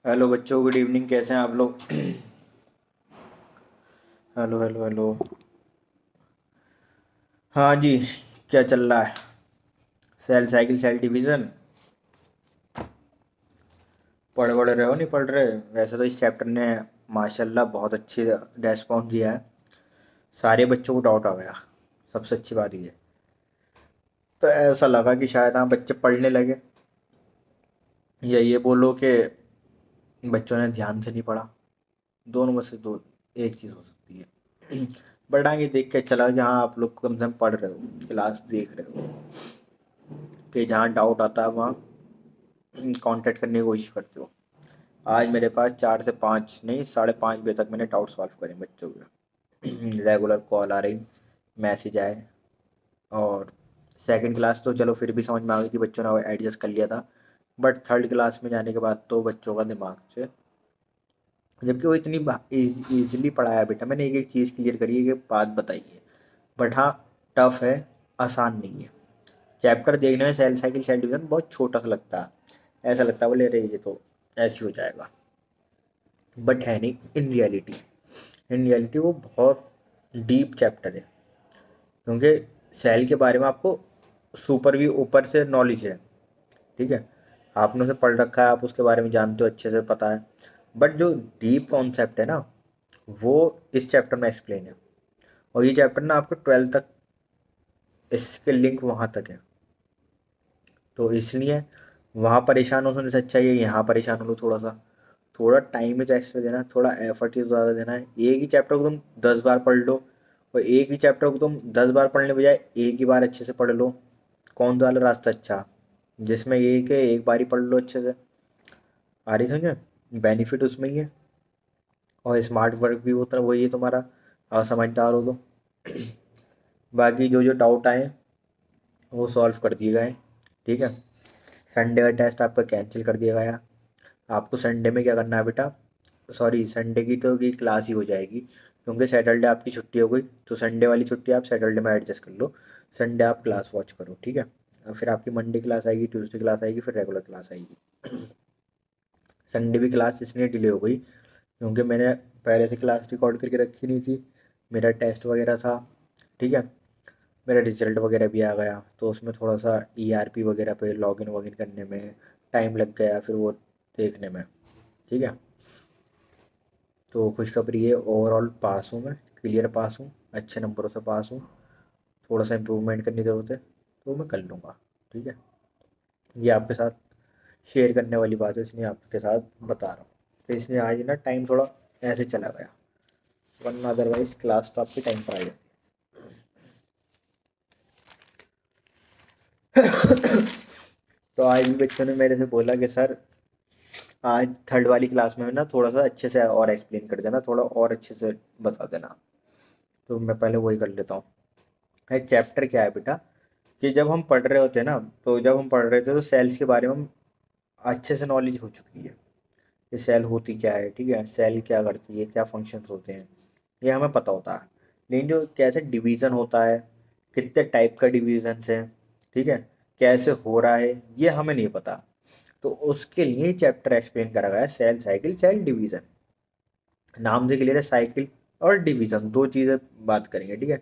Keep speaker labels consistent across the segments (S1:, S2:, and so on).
S1: Hello बच्चों, good evening. कैसे हैं आप लोग? Hello hello hello. हाँ जी। क्या चल रहा है? सेल साइकिल सेल डिवीज़न पढ़ रहे हो नहीं पढ़ रहे? वैसे तो इस चैप्टर ने माशाल्लाह बहुत अच्छी रेस्पॉन्स दिया है। सारे बच्चों को डाउट आ गया। सबसे अच्छी बात ये। तो ऐसा लगा कि शायद हाँ बच्चे पढ़ने लगे, या ये बोलो कि बच्चों ने ध्यान से नहीं पढ़ा। दोनों में से दो एक चीज़ हो सकती है। बट हाँ, ये देख के चला कि हाँ आप लोग कम से कम पढ़ रहे हो, क्लास देख रहे हो, कि जहाँ डाउट आता है वहाँ कांटेक्ट करने की कोशिश करते हो। आज मेरे पास 4 से 5 नहीं, 5:30 बजे तक मैंने डाउट सॉल्व करे बच्चों के। रेगुलर कॉल आ रही, मैसेज आए। और सेकंड क्लास तो चलो फिर भी समझ में आ गई थी, बच्चों ने एडजस्ट कर लिया था। बट थर्ड क्लास में जाने के बाद तो बच्चों का दिमाग से, जबकि वो इतनी ईजिली पढ़ाया बेटा, मैंने एक एक चीज़ क्लियर करी है, एक बात बताई है। बट हाँ, टफ है, आसान नहीं है। चैप्टर देखने में सेल साइकिल सेल डिवीजन बहुत छोटा सा लगता है, ऐसा लगता है बोले अरे ये तो ऐसे हो जाएगा। बट है नहीं इन रियलिटी वो बहुत डीप चैप्टर है, क्योंकि सेल के बारे में आपको सुपर भी ऊपर से नॉलेज है। ठीक है, आपने उसे पढ़ रखा है, आप उसके बारे में जानते हो, अच्छे से पता है। बट जो डीप कॉन्सेप्ट है ना, वो इस चैप्टर में एक्सप्लेन है। और ये चैप्टर ना आपको 12th तक, इसके लिंक वहाँ तक है। तो इसलिए वहाँ परेशान होने से अच्छा ये यहाँ परेशान हो लो थोड़ा सा। थोड़ा टाइम ही तो एक्स्ट्रा देना है, थोड़ा एफर्ट ही ज़्यादा देना है। एक ही चैप्टर को तुम 10 बार पढ़ लो, और एक ही चैप्टर को तुम 10 बार पढ़ने बजाय एक ही बार अच्छे से पढ़ लो। कौन सा वाला रास्ता अच्छा, जिसमें ये कि एक बार ही पढ़ लो अच्छे से। आ रही समझे? बेनिफिट उसमें ही है, और स्मार्ट वर्क भी होता है, वही है तुम्हारा, समझदार हो तो। बाकी जो जो डाउट आए वो सॉल्व कर दिए गए। ठीक है, संडे का टेस्ट आपका कैंसिल कर दिया गया। आपको संडे में क्या करना है बेटा, सॉरी संडे की तो की क्लास ही हो जाएगी, क्योंकि सैटरडे आपकी छुट्टी हो गई। तो संडे वाली छुट्टी आप सैटरडे में एडजस्ट कर लो। संडे आप क्लास वॉच करो, ठीक है। और फिर आपकी मंडे क्लास आएगी, ट्यूसडे क्लास आएगी, फिर रेगुलर क्लास आएगी। संडे भी क्लास इसलिए डिले हो गई क्योंकि मैंने पहले से क्लास रिकॉर्ड करके रखी नहीं थी। मेरा टेस्ट वगैरह था, ठीक है। मेरा रिजल्ट वगैरह भी आ गया, तो उसमें थोड़ा सा ईआरपी वगैरह पे लॉगिन वॉगिन करने में टाइम लग गया, फिर वो देखने में। ठीक है, तो खुशखबरी है, ओवरऑल पास हूँ मैं, क्लियर पास हूँ, अच्छे नंबरों से पास हूँ। थोड़ा सा इम्प्रूवमेंट करनी ज़रूरत है, तो मैं कर लूँगा। ठीक है, ये आपके साथ शेयर करने वाली बात है, इसलिए आपके साथ बता रहा हूँ। तो इसलिए आज ना टाइम थोड़ा ऐसे चला गया, वरना अदरवाइज क्लास तो आपकी टाइम पर आ जाती। तो आज भी बच्चों ने मेरे से बोला कि सर आज थर्ड वाली क्लास में ना थोड़ा सा अच्छे से और एक्सप्लेन कर देना, थोड़ा और अच्छे से बता देना। तो मैं पहले वही कर लेता हूँ। चैप्टर क्या है बेटा, कि जब हम पढ़ रहे होते हैं ना, तो जब हम पढ़ रहे थे तो सेल्स के बारे में हम अच्छे से नॉलेज हो चुकी है, कि सेल होती क्या है, ठीक है, सेल क्या करती है, क्या फंक्शंस होते हैं, ये हमें पता होता है। लेकिन जो कैसे डिवीज़न होता है, कितने टाइप का डिवीजन है, ठीक है, कैसे हो रहा है, ये हमें नहीं पता। तो उसके लिए चैप्टर एक्सप्लेन करा गया है, सेल साइकिल सेल डिवीज़न। नाम से क्लियर है, साइकिल और डिवीज़न दो चीज़ें बात करेंगे, ठीक है।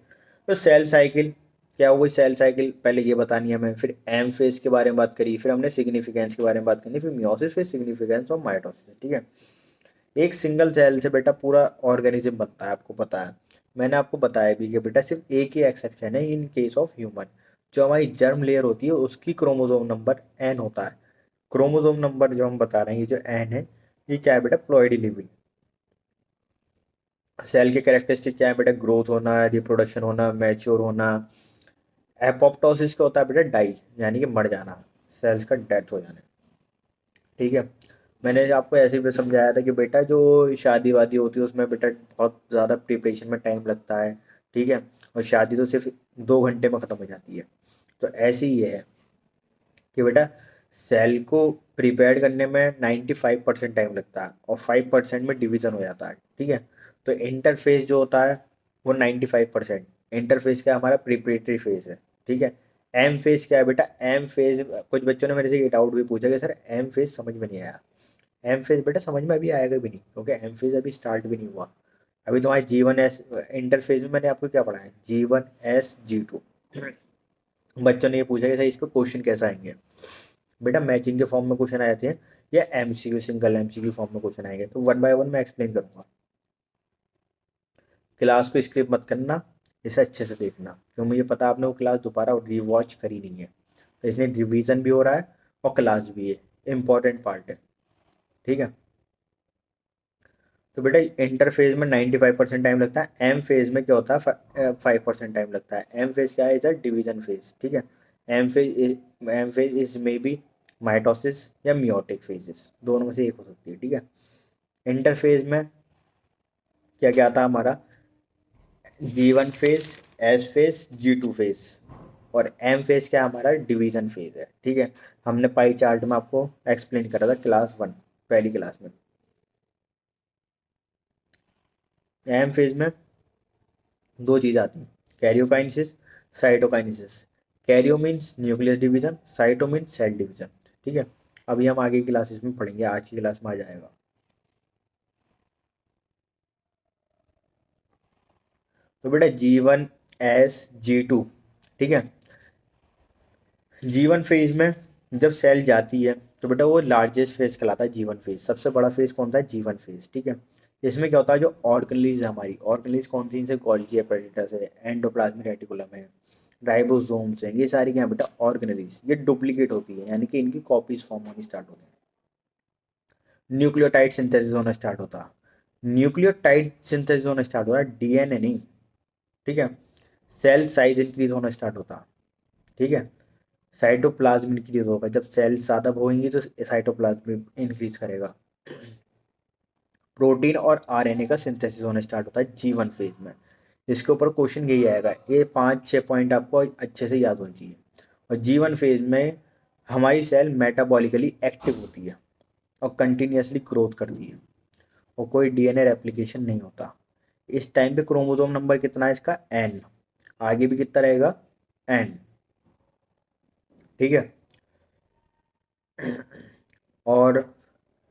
S1: तो सेल साइकिल क्या हुई, सेल साइकिल पहले ये बतानी है हमें, फिर एम फेज के बारे में बात करी, फिर हमने सिग्निफिकेंस के बारे में बात करनी, फिर मियोसिस, फिर सिग्निफिकेंस और माइटोसिस, ठीक है। एक सिंगल सेल से बेटा पूरा ऑर्गेनिज्म बनता है, आपको पता है। मैंने आपको बताया भी कि बेटा सिर्फ एक ही एक्सेप्शन है इन केस ऑफ ह्यूमन। जो हमारी जर्म लेयर होती है उसकी क्रोमोसोम नंबर एन होता है। क्रोमोसोम नंबर जो हम बता रहे हैं, ये जो एन है, ये क्या है बेटा, प्लॉइडी लिविंग। सेल के कैरेक्टरिस्टिक क्या है बेटा, ग्रोथ होना, रिप्रोडक्शन होना, मैच्योर होना। एपोप्टोसिस का होता है बेटा डाई, यानी कि मर जाना, सेल्स का डेथ हो जाना। ठीक है, मैंने आपको ऐसे भी समझाया था कि बेटा जो शादी वादी होती है उसमें बेटा बहुत ज़्यादा प्रिपरेशन में टाइम लगता है, ठीक है। और शादी तो सिर्फ 2 घंटे में ख़त्म हो जाती है। तो ऐसे ही है कि बेटा सेल को प्रिपेयर करने में 95% टाइम लगता है, और 5% में डिवीज़न हो जाता है, ठीक है। तो इंटरफेस जो होता है वो 95%। इंटरफेस क्या हमारा प्रिपरेटरी फेज है, ठीक है। एम फेज क्या है बेटा, एम फेज, कुछ बच्चों ने मेरे से ये डाउट भी पूछा कि सर एम फेज समझ में नहीं आया। एम फेज बेटा समझ में अभी आएगा भी नहीं, क्योंकि एम फेज अभी स्टार्ट भी नहीं हुआ। अभी तुम्हारे G1S इंटरफेज में मैंने आपको क्या पढ़ा है, G1S G2। बच्चों ने ये पूछा कि सर इस पर क्वेश्चन कैसे आएंगे। बेटा मैचिंग के फॉर्म में क्वेश्चन आ जाते हैं, या एमसीक्यू सिंगल एमसीक्यू फॉर्म में क्वेश्चन आएंगे, तो वन बाय वन मैं एक्सप्लेन करूंगा। क्लास को स्किप मत करना, इसे अच्छे से देखना, क्योंकि मुझे पता है आपने वो क्लास दोबारा रिवॉच करी नहीं है, तो इसलिए रिवीजन भी हो रहा है और क्लास भी है, इंपॉर्टेंट पार्ट है। ठीक है, तो बेटा इंटर फेज में 95% टाइम लगता है, एम फेज में क्या होता है 5% टाइम लगता है। एम फेज क्या है, इज अ डिवीजन फेज। ठीक है, M phase is may be mitosis या मियोटिक फेजेस, दोनों में से एक हो सकती है। ठीक है, इंटर फेज में क्या क्या आता है हमारा, G1 phase, S phase, G2 phase, और एम फेज क्या हमारा डिवीजन फेज है। ठीक है, हमने पाई चार्ट में आपको एक्सप्लेन करा था क्लास 1 पहली क्लास में। एम फेज में दो चीज आती हैं, karyokinesis, cytokinesis. Karyo means nucleus division, cyto means cell division. ठीक है, अभी हम आगे की क्लासेस में पढ़ेंगे, आज की क्लास में आ जाएगा। तो बेटा G1S G2, ठीक है, G1 फेज में जब सेल जाती है तो बेटा वो लार्जेस्ट फेज कहलाता है G1 फेज। सबसे बड़ा फेज कौन सा है, G1 फेज। ठीक है, इसमें क्या होता है, जो ऑर्गेनेलीज है हमारी, ऑर्गेनेलीज कौन सी, इनसे गोल्जी एपेटाइटिस है, एंडोप्लाज्मिक रेटिकुलम है, राइबोसोम्स हैं, ये सारी क्या है बेटा ऑर्गेनेलीज, ये डुप्लीकेट होती है, यानी कि इनकी कॉपीज फॉर्म होनी स्टार्ट होती है। न्यूक्लियोटाइड सिंथेसिस होना स्टार्ट होता है, न्यूक्लियोटाइड सिंथेसिस होना स्टार्ट होता है, डीएनए नहीं। ठीक है, सेल साइज इंक्रीज होना स्टार्ट होता है। ठीक है, साइटोप्लाज्म इंक्रीज होगा, जब सेल ज़्यादा होंगी तो साइटोप्लाज्म इंक्रीज करेगा। प्रोटीन और आरएनए का सिंथेसिस होना स्टार्ट होता है G1 फेज में। इसके ऊपर क्वेश्चन यही आएगा, ये 5-6 पॉइंट आपको अच्छे से याद होनी चाहिए। और G1 फेज में हमारी सेल मेटाबॉलिकली एक्टिव होती है और कंटिन्यूसली ग्रोथ करती है, और कोई डीएनए रेप्लिकेशन नहीं होता। इस टाइम पे क्रोमोसोम नंबर कितना है इसका, N। आगे भी कितना रहेगा, N। ठीक है, और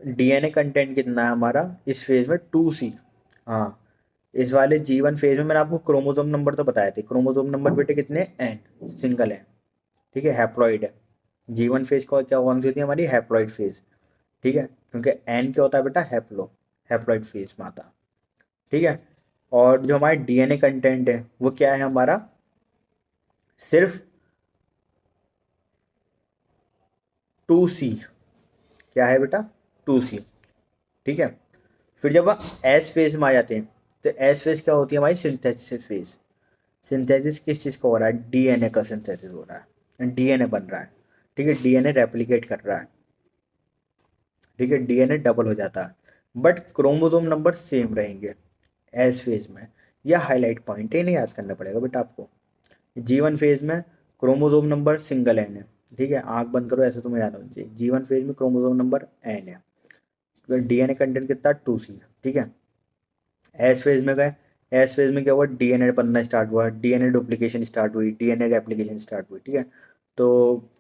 S1: डीएनए कंटेंट कितना है हमारा इस फेज में, 2C। हाँ, इस वाले G1 फेज में मैंने आपको क्रोमोसोम नंबर तो बताए थे, क्रोमोसोम नंबर बेटे कितने, N, सिंगल है। ठीक है, हैप्लॉइड है। G1 फेज को क्या कौन सी होती है हमारी, हैप्लॉइड फेज। ठीक है, क्योंकि N क्या होता है बेटा, हैप्लॉइड फेज में आता। ठीक है, और जो हमारा डीएनए कंटेंट है वो क्या है हमारा, सिर्फ 2C। क्या है बेटा, 2C। ठीक है, फिर जब एस फेज में आ जाते हैं, तो एस फेज क्या होती है हमारी, सिंथेसिस फेज। सिंथेसिस किस चीज़ का हो रहा है, डीएनए का सिंथेसिस हो रहा है, डीएनए बन रहा है। ठीक है, डीएनए रेप्लिकेट कर रहा है। ठीक है, डीएनए डबल हो जाता है, बट क्रोमोसोम नंबर सेम रहेंगे एस फेज में। यह हाईलाइट पॉइंट है, इन्हें याद करना पड़ेगा बेटा आपको। G1 फेज में क्रोमोसोम नंबर सिंगल एन है। ठीक है, आंख बंद करो, ऐसे तुम्हें याद होना चाहिए। G1 फेज में क्रोमोसोम नंबर N है, तो डीएनए कंटेंट कितना, 2C। ठीक है, एस फेज में गए, एस फेज में क्या हुआ, डीएनए बनना स्टार्ट हुआ, डीएनए डुप्लीकेशन स्टार्ट हुई, डीएनए रेप्लिकेशन स्टार्ट हुई। ठीक है, तो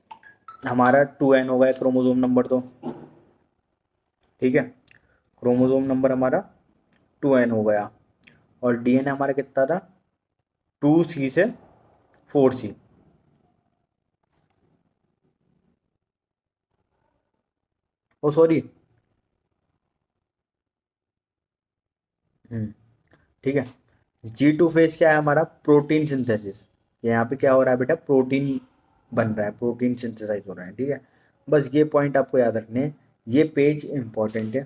S1: हमारा 2N हो गया क्रोमोसोम नंबर तो। ठीक है, क्रोमोसोम नंबर हमारा 2N हो गया, और डीएनए हमारा कितना था, 2C से 4C। ओ सॉरी, ठीक है, G2 फेज क्या है हमारा, प्रोटीन सिंथेसिस। यहाँ पे क्या हो रहा है बेटा, प्रोटीन बन रहा है, प्रोटीन सिंथेसाइज हो रहा है। ठीक है, बस ये पॉइंट आपको याद रखने हैं। ये पेज इंपॉर्टेंट है,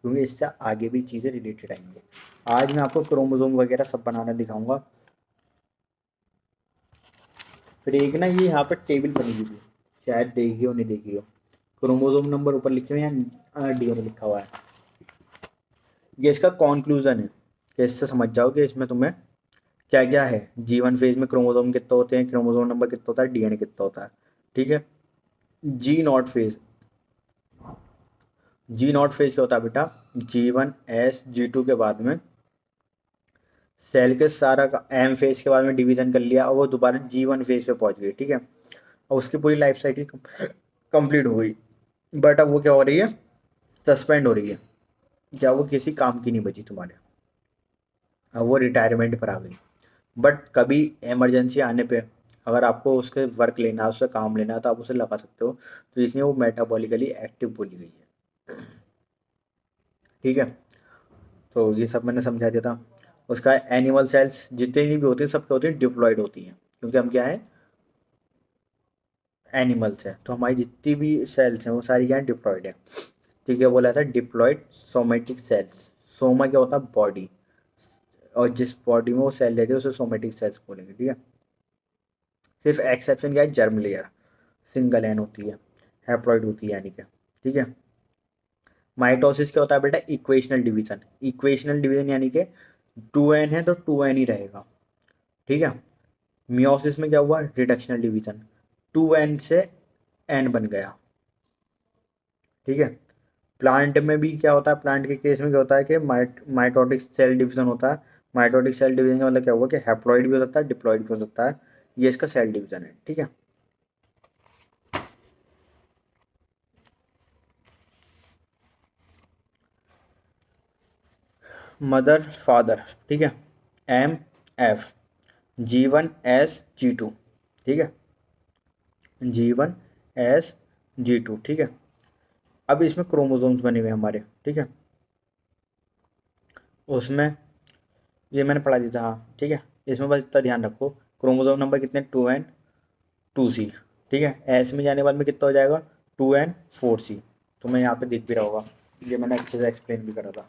S1: क्योंकि इससे आगे भी चीज़ें रिलेटेड आएंगी। आज मैं आपको क्रोमोसोम वगैरह सब बनाना दिखाऊंगा। फिर एक ना ये यहाँ पर टेबल बनी हुई थी, शायद देखी हो नहीं देखी हो, क्रोमोसोम नंबर ऊपर लिखे हुए हैं, डीएनए लिखा हुआ है। ये इसका कॉन्क्लूजन है, कि इससे समझ जाओ कि इसमें तुम्हें क्या क्या है। G1 फेज में क्रोमोसोम कितना होते हैं, क्रोमोसोम नंबर कितना होता है, डीएनए कितना होता है। ठीक है, G0 फेज, G0 फेज क्या होता है बेटा, G1S G2 के बाद में सेल के सारा का एम फेज के बाद में डिवीजन कर लिया, और वो दोबारा G1 फेज पे पहुंच गई। ठीक है, और उसकी पूरी लाइफ साइकिल कंप्लीट हो गई। बट अब वो क्या हो रही है, सस्पेंड हो रही है, क्या वो किसी काम की नहीं बची तुम्हारे, अब वो रिटायरमेंट पर आ गई। बट कभी इमरजेंसी आने पे अगर आपको उसके वर्क लेना है, उससे काम लेना है, तो आप उसे लगा सकते हो। तो इसलिए वो मेटाबॉलिकली एक्टिव बोली गई है। ठीक है, तो ये सब मैंने समझा दिया था। उसका एनिमल सेल्स जितनी भी होती हैं सब क्या होती हैं, डिप्लॉयड होती हैं, क्योंकि हम क्या है, एनिमल्स हैं। तो हमारी जितनी भी सेल्स हैं वो सारी क्या है, डिप्लॉयड है। ठीक है, बोला था डिप्लॉयड सोमेटिक सेल्स। सोमा क्या होता है, बॉडी, और जिस बॉडी में वो सेल रहती है उसे सोमेटिक सेल्स बोलेंगे। ठीक है, सिर्फ एक्सेप्शन क्या है, जर्म लेयर सिंगल एन होती है, हैप्लॉइड होती है यानी कि। ठीक है, माइटोसिस क्या होता है बेटा, इक्वेशनल डिवीजन। इक्वेशनल डिवीजन यानी कि 2n है तो 2n ही रहेगा। ठीक है, मियोसिस में क्या हुआ, रिडक्शनल डिवीजन, 2n से n बन गया। ठीक है, प्लांट में भी क्या होता है, प्लांट के केस में क्या होता है कि माइटोटिक सेल डिवीजन होता है। माइटोटिक सेल डिवीजन का मतलब क्या हुआ कि हैप्लॉइड भी हो सकता है, डिप्लॉइड भी हो सकता है। ये इसका सेल डिवीजन है। ठीक है, मदर फादर। ठीक है, M F, G1S G2। ठीक है, G1S G2। ठीक है, अब इसमें क्रोमोसोम्स बने हुए हैं हमारे। ठीक है, उसमें ये मैंने पढ़ा दिया था, हाँ ठीक है। इसमें बस इतना ध्यान रखो, क्रोमोसोम नंबर कितने, 2n 2c। ठीक है, एस में जाने के बाद में कितना हो जाएगा, 2n 4c। तो मैं यहाँ पे दिख भी रहा होगा, ये मैंने अच्छे से एक्सप्लेन भी करा था।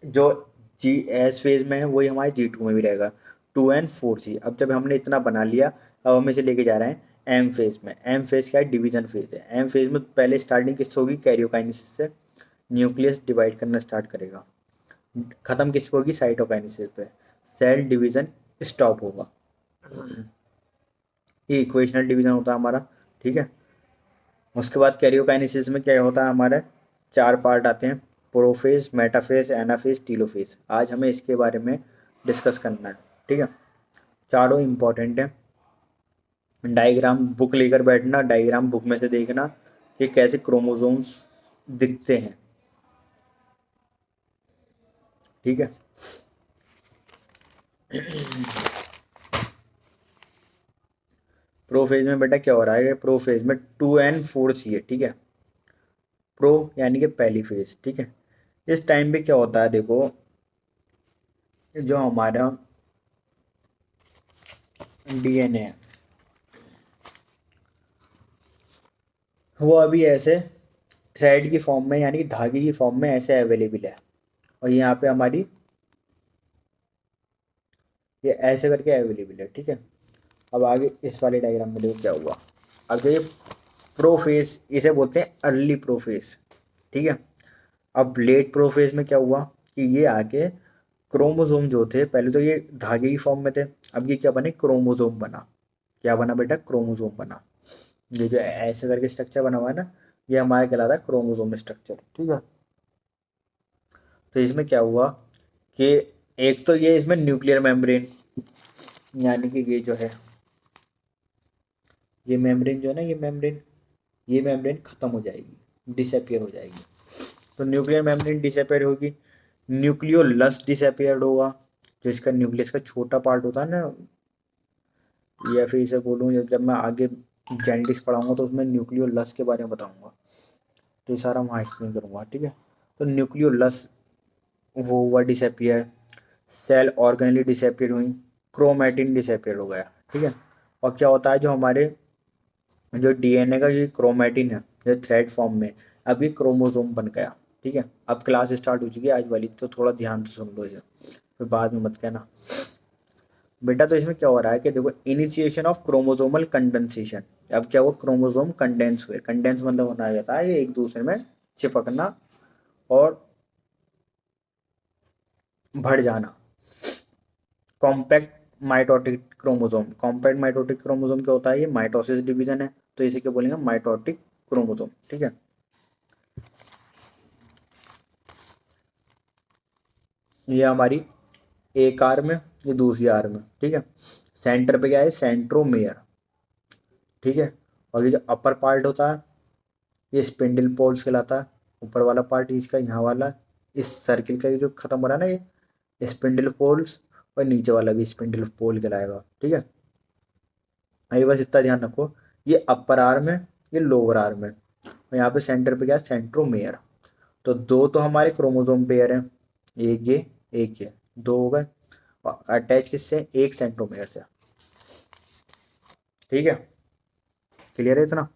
S1: जो जी एस फेज में है वही हमारे G2 में भी रहेगा, 2n 4c। अब जब हमने इतना बना लिया, अब हम इसे लेके जा रहे हैं एम फेज में। एम फेज क्या है, डिवीजन फेज है। एम फेज में पहले स्टार्टिंग किससे होगी, कैरियोकाइनेसिस से। न्यूक्लियस डिवाइड करना स्टार्ट करेगा, खत्म किस पे होगी, साइटोकाइनेसिस पे। सेल डिवीजन स्टॉप होगा। ये इक्वेशनल डिवीजन होता है हमारा। ठीक है, उसके बाद कैरियोकाइनेसिस में क्या होता है हमारे, 4 पार्ट आते हैं, प्रोफेज, मेटाफेज, एनाफेज, टीलोफेज। आज हमें इसके बारे में डिस्कस करना है। ठीक है, चारों इंपॉर्टेंट है। डायग्राम बुक लेकर बैठना, डायग्राम बुक में से देखना कि कैसे क्रोमोसोम्स दिखते हैं। ठीक है, प्रोफेज में बेटा क्या हो रहा है, प्रोफेज में 2n 4c है। ठीक है, प्रो यानी कि पहली फेज। ठीक है, इस टाइम पे क्या होता है, देखो जो हमारा डीएनए है वो अभी ऐसे थ्रेड की फॉर्म में यानी कि धागे की फॉर्म में ऐसे अवेलेबल है, और यहाँ पे हमारी ये ऐसे करके अवेलेबल है। ठीक है, अब आगे इस वाले डायग्राम में देखो क्या हुआ। आगे प्रोफेज, इसे बोलते हैं अर्ली प्रोफेज। ठीक है, अब लेट प्रोफेज में क्या हुआ कि ये आके क्रोमोसोम जो थे, पहले तो ये धागे की फॉर्म में थे, अब ये क्या बने, क्रोमोसोम बना। क्या बना बेटा, क्रोमोसोम बना। ये जो ऐसे करके स्ट्रक्चर बना हुआ है ना, ये हमारा कहलाता है क्रोमोसोम स्ट्रक्चर। ठीक है, तो इसमें क्या हुआ कि एक तो ये इसमें न्यूक्लियर मेम्ब्रेन, यानी कि ये जो है, ये मेम्ब्रेन जो है ना, ये मेम्ब्रेन खत्म हो जाएगी, डिसअपियर हो जाएगी। तो न्यूक्लियर मेम्ब्रेन डिसअपियर होगी, न्यूक्लियोलस डिसअपियर्ड होगा, जो इसका न्यूक्लियस का छोटा पार्ट होता है ना, या फिर इसे बोलूँ, जब मैं आगे जेनेटिक्स पढ़ाऊंगा तो उसमें न्यूक्लियोलस के बारे में बताऊंगा, तो ये सारा वहाँ एक्सप्लेन करूंगा। ठीक है, तो न्यूक्लियोलस वो हुआ डिसअपियर, सेल ऑर्गेनली डिसअपियर हुई, क्रोमेटिन डिसअपियर हो गया। ठीक है, और क्या होता है, जो हमारे जो डीएनए का ये क्रोमेटिन है, जो थ्रेड फॉर्म में, अभी क्रोमोसोम बन गया। ठीक है, अब क्लास स्टार्ट हो चुकी है आज वाली, तो थोड़ा ध्यान से सुन लो इसे, फिर बाद में मत कहना बेटा। तो इसमें क्या हो रहा है कि देखो, इनिशिएशन ऑफ क्रोमोसोमल कंडेंसेशन। अब क्या हुआ, क्रोमोसोम कंडेंस हुए। कंडेंस मतलब होना जाता है ये एक दूसरे में चिपकना और बढ़ जाना। Compact mitotic chromosome, compact mitotic chromosome क्या होता है, ये माइटोसिस डिवीजन है, तो इसे क्या बोलेंगे, माइटोटिक क्रोमोसोम। ठीक है, ये हमारी एक आर्म में, ये दूसरी आर्म में। ठीक है, सेंटर पे क्या है, सेंट्रोमेयर। ठीक है, और ये जो अपर पार्ट होता है ये स्पिंडल पोल्स कहलाता है। ऊपर वाला पार्ट इसका, यहाँ वाला इस सर्किल का ये जो खत्म हो रहा है ना ये स्पिंडल पोल्स, और नीचे वाला भी स्पिंडल पोल कहलाएगा। ठीक है, अभी बस इतना ध्यान रखो, ये अपर आर्म है, ये लोअर आर्म है, और यहाँ पे सेंटर पे क्या है, सेंट्रोमेयर। तो दो तो हमारे क्रोमोसोम पेयर हैं, एक ये दो हो गए, और अटैच किससे, एक सेंट्रोमेयर से। ठीक है, क्लियर है इतना।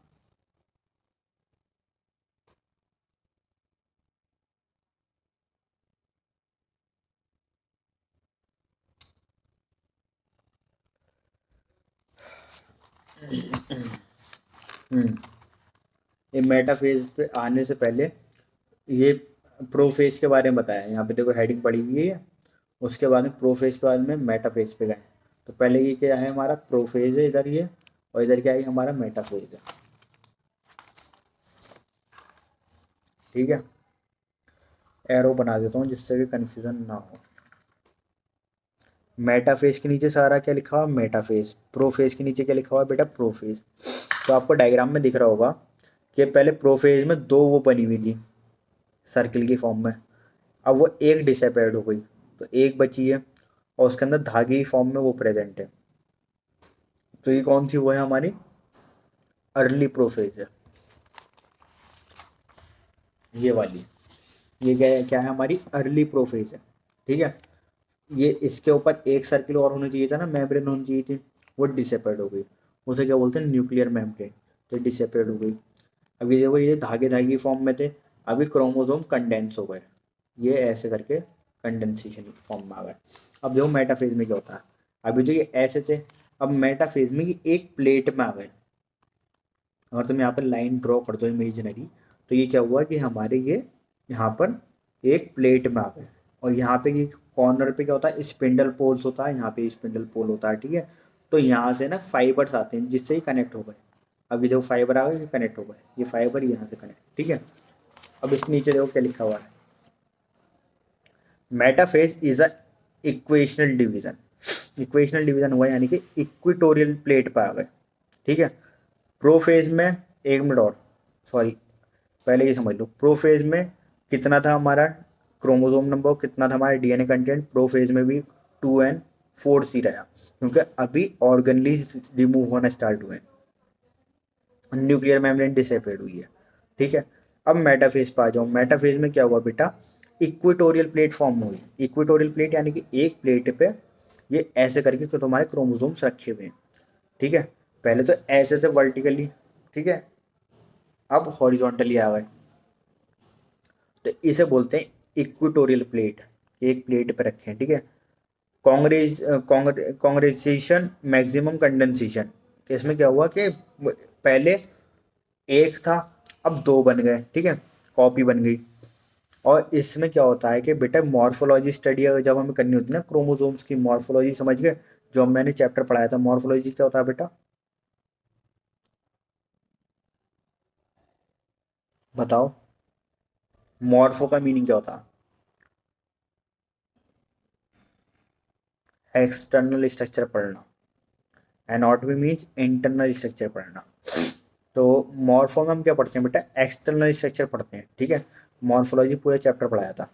S1: हम्म ये मेटाफेज पे आने से पहले ये प्रोफेज के बारे में बताया, यहाँ पे देखो हेडिंग पड़ी हुई है, उसके बाद में प्रोफेज के बाद में मेटाफेज पे गए। तो पहले ये क्या है, हमारा प्रोफेज है इधर ये, और इधर क्या है, हमारा मेटाफेज है। ठीक है, एरो बना देता हूँ जिससे कि कंफ्यूजन ना हो। मेटाफेज के नीचे सारा क्या लिखा हुआ, मेटाफेज। प्रोफेज के नीचे क्या लिखा हुआ बेटा, प्रोफेज। तो आपको डायग्राम में दिख रहा होगा कि पहले प्रोफेज में दो वो बनी हुई थी सर्किल की फॉर्म में, अब वो एक डिसअपेयर्ड हो गई, तो एक बची है, और उसके अंदर धागे की फॉर्म में वो प्रेजेंट है। तो ये कौन सी, वो है हमारी अर्ली प्रोफेज है, ये वाली। ये क्या है हमारी अर्ली प्रोफेज है। ठीक है, ये इसके ऊपर एक सर्किल और होना चाहिए था ना, मेम्ब्रेन होनी चाहिए थी, वो डिसअपेयर्ड हो गई। उसे क्या बोलते हैं, न्यूक्लियर मेम्ब्रेन। तो डिसअपेयर्ड हो गई। अभी देखो ये धागे धागे की फॉर्म में थे, अभी क्रोमोसोम कंडेंस हो गए, ये ऐसे करके कंडेंसेशन फॉर्म में आ गए। अब देखो मेटाफेज में क्या होता है, अभी जो ये ऐसे थे, अब मेटाफेज में ये एक प्लेट में आ गए। अगर तुम यहाँ पर लाइन ड्रॉ कर दो इमेजिनरी, तो ये क्या हुआ कि हमारे ये यहाँ पर एक प्लेट में आ गए, और यहाँ पे ये कॉर्नर पे क्या होता है, स्पिंडल पोल्स होता है, यहाँ पे स्पिंडल पोल होता है। ठीक है, तो यहाँ से ना फाइबर्स आते हैं जिससे ही कनेक्ट हो गए। अभी देखो फाइबर आ गए, ये कनेक्ट हो गए, ये फाइबर यहाँ से कनेक्ट। ठीक है, अब इसके नीचे देखो क्या लिखा हुआ है, metaphase is a equational division. Equational division हुआ यानी कि इक्विटोरियल प्लेट पे आ गए। ठीक है, प्रोफेज में, एक मिनट और, सॉरी, पहले ये समझ लो, प्रोफेज में कितना था हमारा क्रोमोसोम नंबर, कितना था हमारा डीएनए कंटेंट, प्रोफेज में भी 2n4C रहा, क्योंकि अभी ऑर्गनलीज रिमूव होना स्टार्ट हुए, न्यूक्लियर मेम्ब्रेन डिसअपेयर हुई है। ठीक है, अब मेटाफेज पे आ जाओ। मेटाफेज में क्या हुआ बेटा, इक्वेटोरियल प्लेट फॉर्म हुई। इक्वेटोरियल प्लेट यानी कि एक प्लेट पे ये ऐसे करके तो तुम्हारे क्रोमोसोम्स रखे हुए हैं। ठीक है, पहले तो ऐसे थे वर्टिकली, ठीक है, अब हॉरिजॉन्टली आ गए, तो इसे बोलते हैं इक्वेटोरियल प्लेट, एक प्लेट पे रखे हैं। ठीक है, कांग्रेजेशन मैक्सिमम कंडेंसेशन, इसमें क्या हुआ कि पहले एक था, अब दो बन गए। ठीक है, कॉपी बन गई। और इसमें क्या होता है कि बेटा मॉर्फोलॉजी स्टडी अगर जब हमें करनी होती है ना, क्रोमोसोम्स की मॉर्फोलॉजी, समझ गए, जो मैंने चैप्टर पढ़ाया था, मॉर्फोलॉजी क्या होता है बेटा, बताओ, मॉर्फो का मीनिंग क्या होता है, एक्सटर्नल स्ट्रक्चर पढ़ना, एनाटॉमी मीन्स इंटरनल स्ट्रक्चर पढ़ना। तो मॉर्फो में हम क्या पढ़ते हैं बेटा, एक्सटर्नल स्ट्रक्चर पढ़ते हैं। ठीक है, मॉर्फोलॉजी पूरे चैप्टर पढ़ाया था।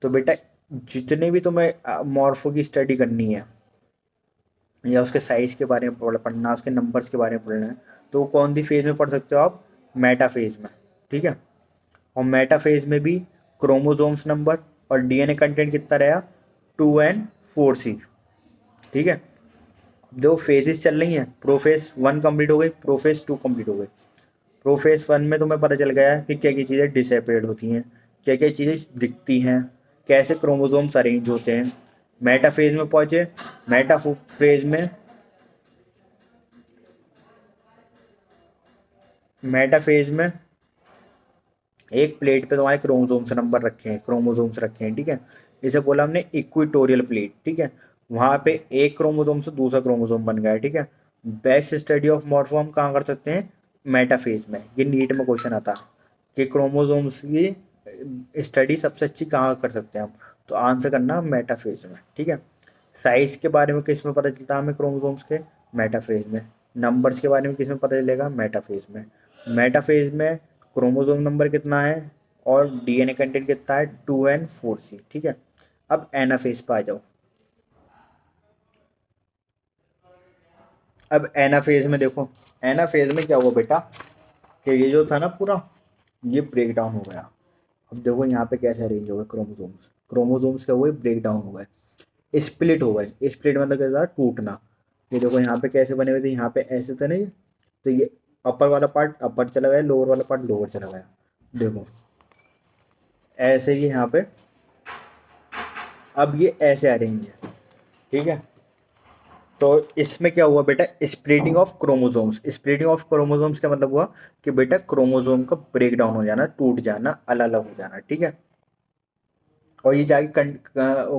S1: तो बेटा जितने भी तुम्हें मॉर्फो की स्टडी करनी है, या उसके साइज के बारे में पढ़ना, उसके नंबर्स के बारे में पढ़ना है, तो वो कौन सी फेज में पढ़ सकते हो आप, मेटा फेज में। ठीक है, और मेटा फेज में भी क्रोमोसोम्स नंबर और डीएनए कंटेंट कितना रहा, 2n4C। ठीक है, जो फेजेस चल रही हैं, प्रोफेज 1 कंप्लीट हो गई, प्रोफेज 2 कंप्लीट हो गई। प्रोफेज 1 में तुम्हें पता चल गया कि क्या क्या चीज़ें डिसअपेयर्ड होती हैं, क्या क्या चीज़ें दिखती हैं, कैसे क्रोमोसोम्स अरेंज होते हैं। मेटाफेज में पहुंचे, मेटाफेज में, मेटाफेज में एक प्लेट पे तुम्हारे क्रोमोसोम्स नंबर रखे हैं, क्रोमोसोम्स रखे हैं। ठीक है, इसे बोला हमने इक्विटोरियल प्लेट। ठीक है, वहाँ पे एक क्रोमोसोम से दूसरा क्रोमोसोम बन गया है। ठीक है, बेस्ट स्टडी ऑफ मॉर्फो हम कहाँ कर सकते हैं, मेटाफेज में। ये नीट में क्वेश्चन आता है कि क्रोमोसोम्स की स्टडी सबसे अच्छी कहाँ कर सकते हैं हम, तो आंसर करना मेटाफेज में। ठीक है, साइज के बारे में किस में पता चलता है हमें क्रोमोसोम्स के, मेटाफेज में। नंबर्स के बारे में किस में पता चलेगा? मेटाफेज में। मेटाफेज में क्रोमोसोम नंबर कितना है और डीएनए कंटेंट कितना है? 2n4c। ठीक है, अब एनाफेज पे आ जाओ। अब एनाफेज में देखो, एनाफेज में क्या हुआ बेटा कि ये जो था ना पूरा, ये ब्रेक डाउन हो गया। अब देखो यहाँ पे कैसे अरेंज हो गए क्रोमोसोम्स, क्रोमोसोम्स क्या हुए? ब्रेक डाउन हो गए, स्प्लिट हो गए। स्प्लिट मतलब क्या था? टूटना। ये देखो यहाँ पे कैसे बने हुए थे, यहाँ पे ऐसे थे नहीं, तो ये अपर वाला पार्ट अपर चला गया, लोअर वाला पार्ट लोअर चला गया। देखो ऐसे ही यहाँ पे, अब ये ऐसे अरेंज है। ठीक है, तो इसमें क्या हुआ बेटा? Splitting of chromosomes. Splitting of chromosomes का मतलब हुआ कि बेटा क्रोमोसोम का ब्रेक डाउन हो जाना, टूट जाना, अलग अलग हो जाना। ठीक है, और ये जाके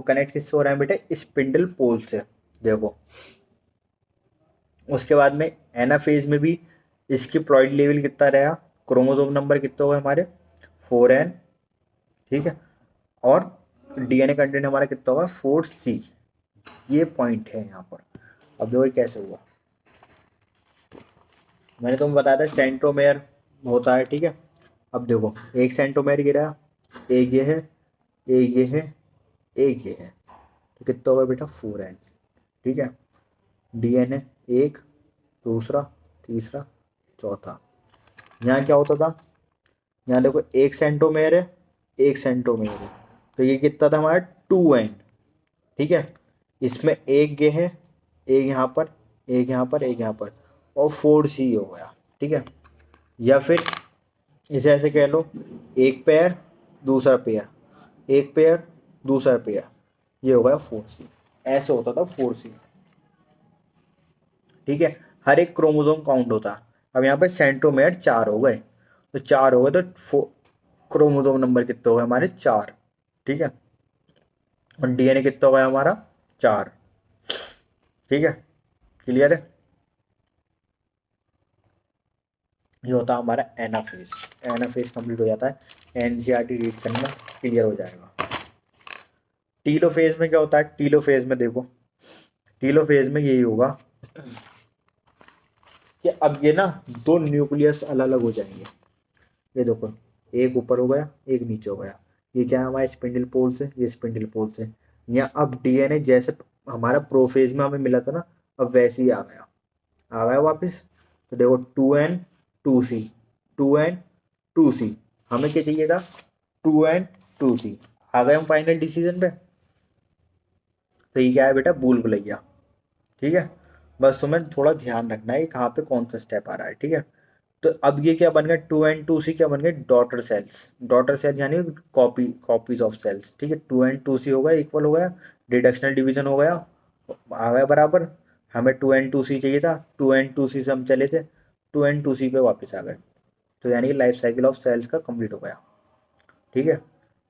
S1: कनेक्ट किससे हो रहा है बेटा? स्पिंडल पोल से। देखो उसके बाद में एनाफेज में भी इसकी प्लॉइड लेवल कितना रहा? क्रोमोसोम नंबर कितना होगा हमारे? 4n। ठीक है, और डीएनए कंटेंट हमारा कितना होगा? 4c। ये पॉइंट है यहाँ पर। अब देखो ये कैसे हुआ, मैंने तुम्हें बताया था सेंट्रोमेयर होता है। ठीक है, अब देखो एक सेंट्रोमेयर गिरा, एक ये है, एक ये है, एक ये है, तो कितना होगा बेटा? 4n। ठीक है, डीएनए एक, दूसरा, तीसरा, चौथा। यहाँ क्या होता था? यहाँ देखो एक सेंट्रोमेयर है, एक सेंट्रोमेयर है, तो ये कितना था हमारा? 2n। ठीक है, इसमें एक ये है, एक यहाँ पर, एक यहाँ पर, एक यहाँ पर, और 4c हो गया। ठीक है, या फिर इसे ऐसे कह लो, एक पेयर, दूसरा पेयर, एक पेयर, दूसरा पेयर, ये हो गया 4c। ऐसे होता था 4c। ठीक है, हर एक क्रोमोसोम काउंट होता। अब यहाँ पे सेंट्रोमेयर 4 हो गए, तो 4 हो गए तो क्रोमोसोम नंबर कितने हो गए हमारे? 4। ठीक है, और डीएनए कितना हो गया हमारा? 4। ठीक है, क्लियर है? ये होता है हमारा एनाफेज। एनाफेज कंप्लीट हो जाता है, एनसीईआरटी रीड करना, क्लियर हो जाएगा। टीलोफेज में क्या होता है? टीलोफेज में देखो, टीलोफेज में यही होगा कि अब ये ना दो न्यूक्लियस अलग अलग हो जाएंगे। ये देखो, एक ऊपर हो गया, एक नीचे हो गया। ये क्या है हमारा? स्पिंडल पोल से, ये स्पिंडल पोल से। यहाँ अब डीएनए जैसे हमारा प्रोफेज में हमें मिला था ना, अब वैसे ही आ गया वापस। तो देखो 2n2c, 2n2c, हमें क्या चाहिए था? 2n2c। आ गए हम फाइनल डिसीजन पे। तो ये क्या है बेटा? भूल भुलैया। ठीक है, बस तुम्हें थोड़ा ध्यान रखना है कहाँ पे कौन सा स्टेप आ रहा है। ठीक है, तो अब ये क्या बन गया? 2n2c क्या बन गए? Daughter cells. डॉटर सेल्स यानी कॉपीज ऑफ सेल्स। ठीक है, 2n2c हो गया, इक्वल हो गया, डिडक्शनल डिवीजन हो गया, आ गया बराबर। हमें 2n2c चाहिए था, 2n2c से हम चले थे, 2n2c पे वापस आ गए। तो यानी कि लाइफ साइकिल ऑफ सेल्स का कंप्लीट हो गया। ठीक है,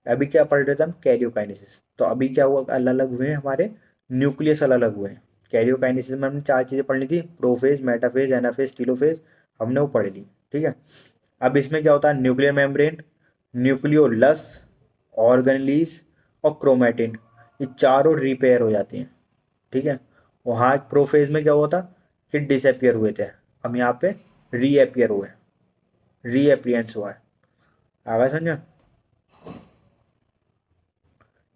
S1: अभी क्या पढ़ रहे थे हम? कैरियोकाइनेसिस। तो अभी क्या हुआ? अलग अलग हुए हमारे न्यूक्लियस, अलग अलग हुए। कैरियोकाइनेसिस में हमने 4 चीज़ें पढ़नी थी, प्रोफेज, मेटाफेज, एनाफेज, टीलोफेज, हमने वो पढ़ ली। ठीक है, अब इसमें क्या होता है? न्यूक्लियर मेम्ब्रेन, न्यूक्लियोलस, ऑर्गेनेलीज और क्रोमेटिन, ये चारों रिपेयर हो जाते हैं। ठीक है, वहाँ प्रोफेज में क्या हुआ था कि डिसअपियर हुए थे, अब यहाँ पे रीअपियर हुए, रीअपियरेंस हुआ है। आ गया समझा?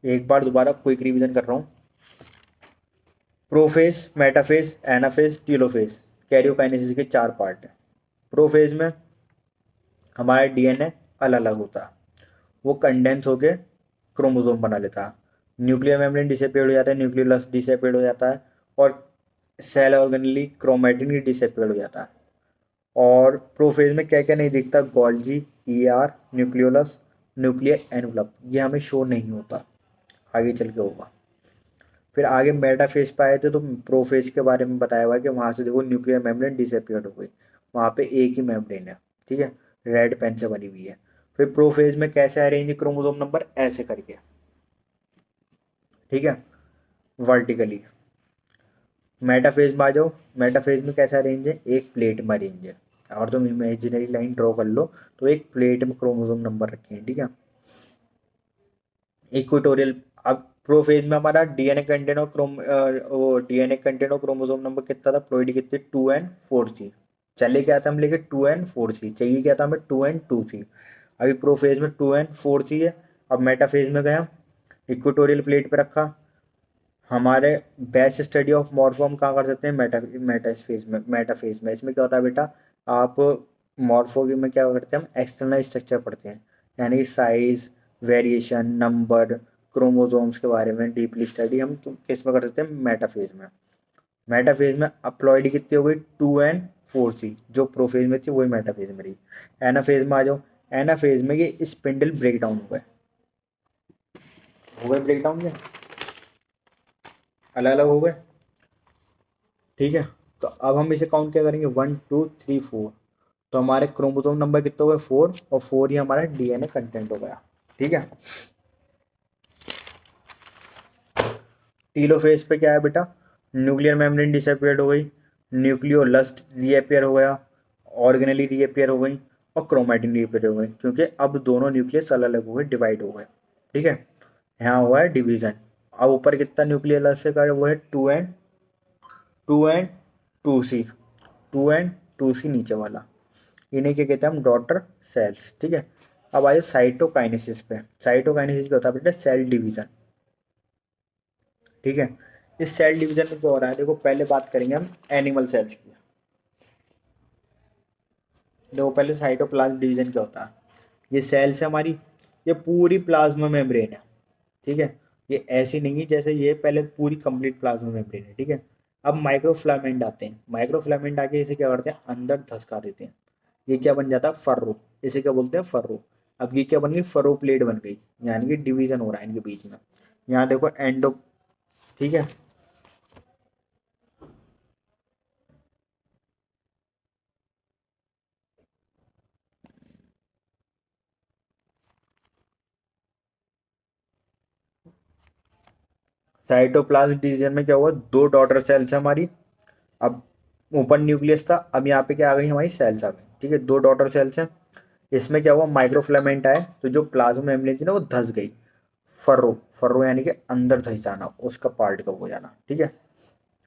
S1: एक बार दोबारा क्विक रिवीजन कर रहा हूँ। Prophase, metaphase, anaphase, telophase, karyokinesis के 4 पार्ट हैं। प्रोफेज में हमारा डीएनए अलग अलग होता है, वो कंडेंस होके क्रोमोसोम बना लेता है। न्यूक्लियर मेम्ब्रेन डिसअपियर हो जाता है, न्यूक्लियोलस डिसअपियर हो जाता है, और सेल ऑर्गेनेली क्रोमेटिन भी डिसअपियर हो जाता है। और प्रोफेज में क्या क्या नहीं दिखता? Golgi, ER, nucleolus, nuclear envelope, ये हमें शो नहीं होता, आगे चल के होगा। फिर आगे मेटाफेज पे आए थे तो प्रोफेज के बारे में बताया हुआ है कि वहाँ से देखो न्यूक्लियर मेम्ब्रेन डिसअपियर्ड हो गई, वहाँ पे एक ही मेम्ब्रेन है। ठीक है, रेड पेन से बनी हुई है। फिर प्रोफेज में कैसे अरेंज क्रोमोसोम नंबर? ऐसे करके। ठीक है, वर्टिकली। मेटाफेज में आ जाओ, मेटाफेज में कैसे अरेंज है? एक प्लेट में अरेंज है। और तुम इमेजिनरी लाइन ड्रॉ कर लो, तो एक प्लेट में क्रोमोसोम नंबर रखे हैं। ठीक है, इक्वेटोरियल। अब प्रोफेज में हमारा डीएनए कंटेंट और वो डीएनए कंटेंट और क्रोमोसोम नंबर कितना था, प्लोइडी कितने 2 and 4 थी। चले क्या था हम लेके 2 and 4 थी, चाहिए क्या था हमें 2 and 2 थी। अभी प्रोफेज में 2 and 4 है। अब मेटाफेज में गया, इक्वेटोरियल प्लेट पे रखा। हमारे बेस्ट स्टडी ऑफ मॉर्फॉर्म कहाँ कर सकते हैं, मेटाफेज में। मेटाफेज में इसमें क्या होता है बेटा, आप मॉर्फोलॉजी में क्या करते हैं, हम एक्सटर्नल स्ट्रक्चर पढ़ते हैं, यानी कि साइज, वेरिएशन, नंबर, क्रोमोसोम्स के बारे में डीपली स्टडी हम किस में कर सकते हैं, मेटाफेज में। मेटाफेज में अपलॉइड कितनी हो गई 2 and 4 थी, जो प्रोफेज में थी वही मेटाफेज में रही। एनाफेज में आ जाओ, एनाफेज में ये स्पिंडल ब्रेक डाउन हो गए ब्रेक डाउन, ये अलग अलग हो गए। ठीक है, तो अब हम इसे काउंट क्या करेंगे, 1 2 3 4। तो हमारे क्रोमोसोम नंबर कितने हो गए 4, और 4 ही हमारा डीएनए कंटेंट हो गया। ठीक है, टीलोफेज पे क्या है बेटा, न्यूक्लियर मेम्ब्रेन डिसअपियर्ड हो गई, न्यूक्लियोलस्ट रीअपियर हो गया, ऑर्गेनली रीअपियर हो गई, और क्रोमैटिन रीअपियर हो गई, क्योंकि अब दोनों न्यूक्लियस अलग अलग हो गए, डिवाइड हो गए। ठीक है, यहाँ हुआ है डिवीजन। अब ऊपर कितना न्यूक्लियोलस से का वो है 2 and 2 सी, 2 and 2 सी नीचे वाला, इन्हें क्या कहते हैं हम, डॉटर सेल्स। ठीक है, अब आइए साइटोकाइनेसिस पे। साइटोकाइनेसिस क्या होता है बेटा, सेल डिवीजन। ठीक है, इस सेल डिवीजन में क्या हो रहा है, देखो पहले बात करेंगे हम एनिमल सेल्स की। देखो पहले साइटोप्लाज्म डिवीजन क्या होता है, ये सेल्स है हमारी, ये पूरी प्लाज्मा मेम्ब्रेन है। ठीक है, ये ऐसी नहीं है जैसे ये, पहले पूरी कंप्लीट प्लाज्मा मेम्ब्रेन है। ठीक है, अब माइक्रोफ्लामेंट आते हैं, माइक्रोफ्लामेंट आके इसे क्या करते हैं, अंदर धसका देते हैं, ये क्या बन जाता है, फर्रो। इसे क्या बोलते हैं, फर्रो। अब ये क्या बन गई, फर्रो प्लेट बन गई, यानी कि डिवीजन हो रहा है इनके बीच में। यहाँ देखो एंडो। ठीक है, साइटोप्लाज्म डिवीजन में क्या हुआ, 2 डॉटर सेल्स है हमारी। अब ऊपर न्यूक्लियस था, अब यहाँ पे क्या आ गई, हमारी सेल्स आ गई। ठीक है, 2 डॉटर सेल्स हैं। इसमें क्या हुआ, माइक्रोफिलामेंट आए, तो जो प्लाज्मा मेम्ब्रेन थी ना वो धस गई। फर्रो, फर्रो यानी कि अंदर धस जाना, उसका पार्ट का हो जाना। ठीक है,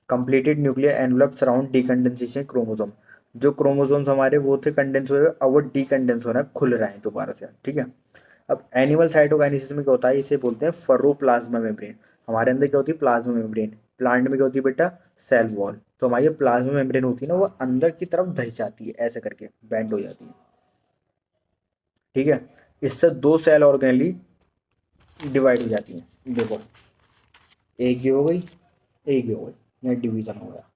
S1: completed nuclear envelope surround डीकंडेंसेशन chromosome. जो क्रोमोसोम्स हमारे वो थे कंडेंस हुए, अब वो डीकंडेंस हो रहा है, खुल रहे हैं दोबारा से। ठीक है, अब एनिमल साइटोकाइनेसिस में क्या होता है, इसे बोलते हैं फर्रोप्लाज्मा मेम्ब्रेन। हमारे अंदर क्या होती है, प्लाज्मा मेम्ब्रेन। प्लांट में क्या होती है बेटा, सेल वॉल। तो हमारी प्लाज्मा मेम्ब्रेन होती है ना, वो अंदर की तरफ धस जाती है, ऐसे करके बेंड हो जाती है। ठीक है, इससे 2 सेल ऑर्गेनली डिवाइड हो जाती है। देखो, एक ये हो गई, एक ये हो गई, यहाँ डिवीजन हो गया।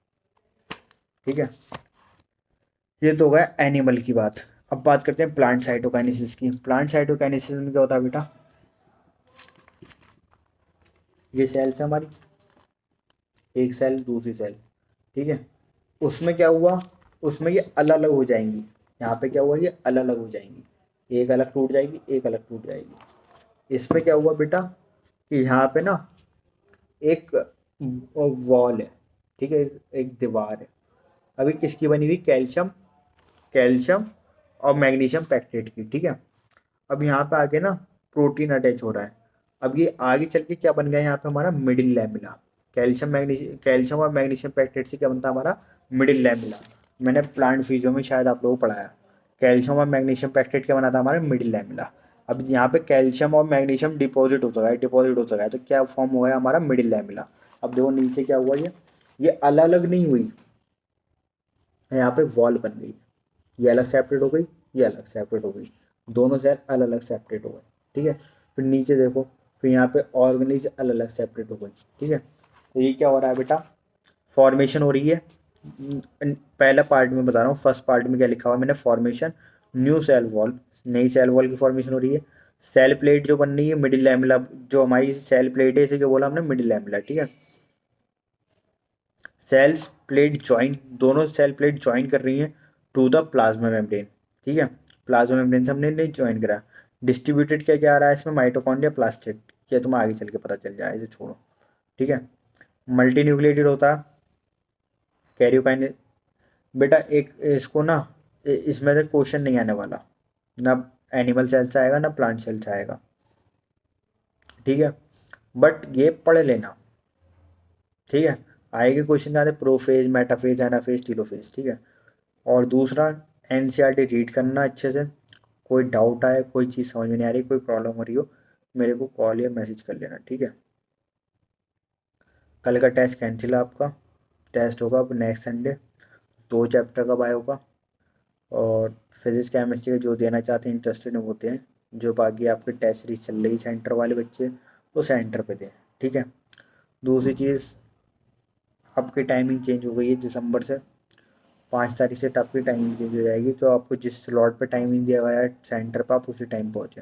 S1: ठीक है, ये तो हो गया एनिमल की बात। अब बात करते हैं प्लांट साइटोकाइनेसिस की। प्लांट साइटोकाइनेसिस में क्या होता है बेटा, ये सेल्स है हमारी, एक सेल दूसरी सेल। ठीक है, उसमें क्या हुआ, उसमें ये अलग अलग हो जाएंगी। यहाँ पे क्या हुआ, ये अलग अलग हो जाएंगी, एक अलग टूट जाएगी, एक अलग टूट जाएगी। इसमें क्या हुआ बेटा, कि यहाँ पे ना एक वॉल है। ठीक है, एक दीवार है। अभी किसकी बनी हुई, कैल्शियम, कैल्शियम और मैग्नीशियम पैक्टेट की। ठीक है, अब यहाँ पे आगे ना प्रोटीन अटैच हो रहा है। अब ये आगे चल के क्या बन गया, यहाँ पे हमारा middle lamina. Calcium magnesium, calcium और मैग्नीशियम पैक्टेट से क्या बनता है हमारा, मिडिल लैमिना। मैंने प्लांट फिजियो में शायद आप लोगों को पढ़ाया। कैल्शियम और मैग्नीशियम पैक्टेट क्या बना था हमारा, मिडिल लैमिना। अब यहाँ पे कैल्शियम और मैग्नीशियम डिपॉजिट हो चुका है, डिपॉजिट हो चुका है, तो क्या फॉर्म हो गया हमारा, मिडिल लैमिना। अब देखो नीचे क्या हुआ, ये अलग अलग नहीं हुई, यहाँ पे वॉल बन गई। ये अलग सेपरेट हो गई, ये अलग सेपरेट हो गई, दोनों सेल अलग अलग सेपरेट हो गए। ठीक है, फिर नीचे देखो, फिर यहाँ पे ऑर्गेनीज अलग अलग सेपरेट हो गई। ठीक है, तो ये क्या हो रहा है बेटा, फॉर्मेशन हो रही है। पहला पार्ट में बता रहा हूँ, फर्स्ट पार्ट में क्या लिखा हुआ है मैंने, फॉर्मेशन, न्यू सेल वॉल, नई सेल वॉल की फॉर्मेशन हो रही है। सेल प्लेट जो बन रही है, मिडिल लैमिला, जो हमारी सेल प्लेट है इसे क्या बोला हमने, मिडिल लैमिला। ठीक है, सेल्स प्लेट ज्वाइन, दोनों सेल प्लेट ज्वाइन कर रही हैं टू द प्लाज्मा मेम्ब्रेन। ठीक है, प्लाज्मा मेम्ब्रेन से हमने नहीं ज्वाइन करा। डिस्ट्रीब्यूटेड क्या क्या आ रहा है इसमें, माइटोकॉन्ड्रिया, प्लास्टिड, ये तुम्हें आगे चल के पता चल जाए, इसे छोड़ो। ठीक है, मल्टी न्यूक्लिएटेड होता है, कैरियोकाइनेस। बेटा एक इसको ना, इसमें से क्वेश्चन नहीं आने वाला, ना एनिमल सेल से आएगा ना प्लांट सेल से आएगा। ठीक है, बट ये पढ़ लेना, ठीक है। आएंगे क्वेश्चन आते प्रोफेज, मेटाफेज, एनाफेज, टीलोफेज, ठीक है। और दूसरा, एनसीईआरटी रीड करना अच्छे से। कोई डाउट आए, कोई चीज़ समझ में नहीं आ रही, कोई प्रॉब्लम हो रही हो, मेरे को कॉल या मैसेज कर लेना, ठीक है। कल का टेस्ट कैंसिल है आपका। टेस्ट होगा अब नेक्स्ट संडे। 2 चैप्टर का बायो का, और फिजिक्स केमिस्ट्री का जो देना चाहते हैं, इंटरेस्टेड होते हैं, जो बाकी आपके टेस्ट सीरीज चल रही सेंटर वाले बच्चे, वो सेंटर पे दें, ठीक है। दूसरी चीज़, आपकी टाइमिंग चेंज हो गई है दिसंबर से। 5 तारीख से आपकी टाइमिंग चेंज हो जाएगी, तो आपको जिस स्लॉट पे टाइमिंग दिया गया है सेंटर पर, आप उसी टाइम पहुँचे।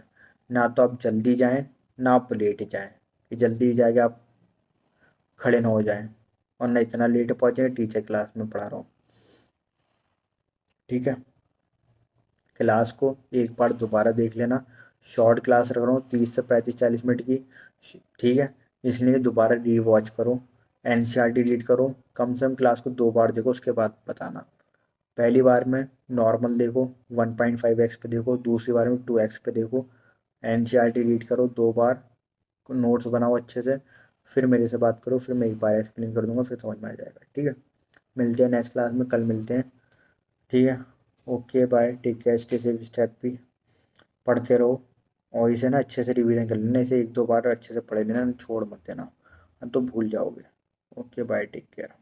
S1: ना तो आप जल्दी जाएँ, ना आप लेट जाएँ, कि जल्दी जाके आप खड़े ना हो जाएँ, और ना इतना लेट पहुँचे टीचर क्लास में पढ़ा रहा हूँ, ठीक है। क्लास को एक बार दोबारा देख लेना। शॉर्ट क्लास रख रहा हूँ, 30 से 35 40 मिनट की, ठीक है। इसलिए दोबारा री वॉच करो, एनसीईआरटी रीड करो, कम से कम क्लास को 2 बार देखो, उसके बाद बताना। पहली बार में नॉर्मल देखो, 1.5x पे देखो, दूसरी बार में 2x पे देखो। एनसीईआरटी रीड करो 2 बार, नोट्स बनाओ अच्छे से, फिर मेरे से बात करो, फिर मैं एक बार एक्सप्लेन कर दूंगा, फिर समझ में आ जाएगा, ठीक है। मिलते हैं नेक्स्ट क्लास में, कल मिलते हैं, ठीक है। Okay bye, take care, stay safe, step भी पढ़ते रहो। और इसे ना अच्छे से रिवीजन कर लेना, इसे 1-2 बार अच्छे से पढ़ लेना, छोड़ मत देना, तो भूल जाओगे। Okay bye, take care.